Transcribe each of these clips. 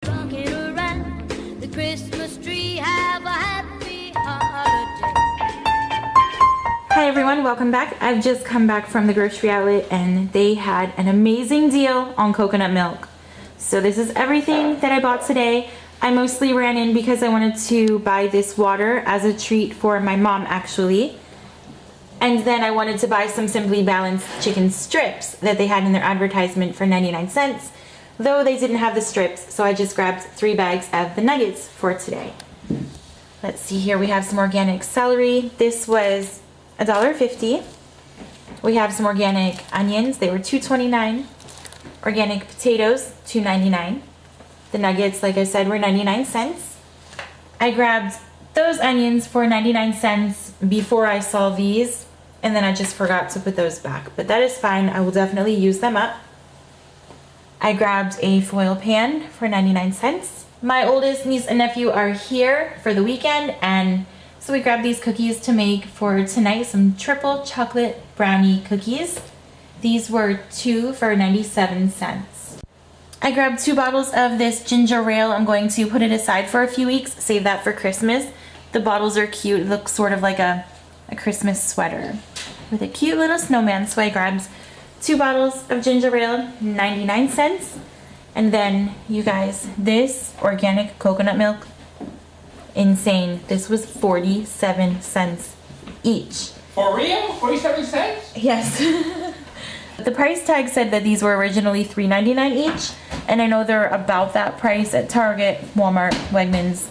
Rocking around the Christmas tree, have a happy holiday. Hi everyone, welcome back. I've just come back from the grocery outlet and they had an amazing deal on coconut milk. So this is everything that I bought today. I mostly ran in because I wanted to buy this water as a treat for my mom actually. And then I wanted to buy some Simply Balanced chicken strips that they had in their advertisement for 99 cents. Though they didn't have the strips, so I just grabbed 3 bags of the nuggets for today. Let's see here, we have some organic celery. This was $1.50. We have some organic onions, they were $2.29. Organic potatoes, $2.99. The nuggets, like I said, were 99 cents. I grabbed those onions for 99 cents before I saw these, and then I just forgot to put those back. But that is fine, I will definitely use them up. I grabbed a foil pan for 99 cents. My oldest niece and nephew are here for the weekend, and so we grabbed these cookies to make for tonight, some triple chocolate brownie cookies. These were 2 for 97 cents. I grabbed 2 bottles of this ginger ale. I'm going to put it aside for a few weeks, save that for Christmas. The bottles are cute, it looks sort of like a Christmas sweater with a cute little snowman. So I grabbed 2 bottles of ginger ale, 99 cents. And then, you guys, this organic coconut milk, insane. This was 47 cents each. For real? 47 cents? Yes. The price tag said that these were originally $3.99 each, and I know they're about that price at Target, Walmart, Wegmans,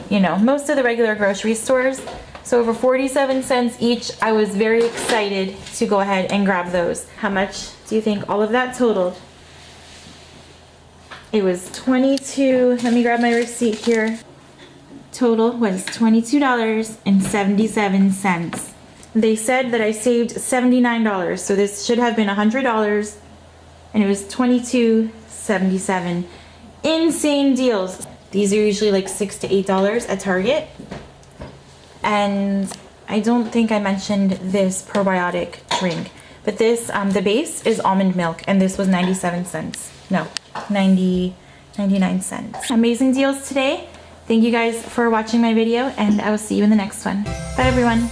you know, most of the regular grocery stores. So over 47 cents each. I was very excited to go ahead and grab those. How much do you think all of that totaled? It was $22, let me grab my receipt here. Total was $22.77. They said that I saved $79, so this should have been $100, and it was $22.77. Insane deals. These are usually like $6 to $8 at Target. And I don't think I mentioned this probiotic drink, but this, the base is almond milk, and this was 97 cents. No, 99 cents. Amazing deals today. Thank you guys for watching my video, and I will see you in the next one. Bye everyone.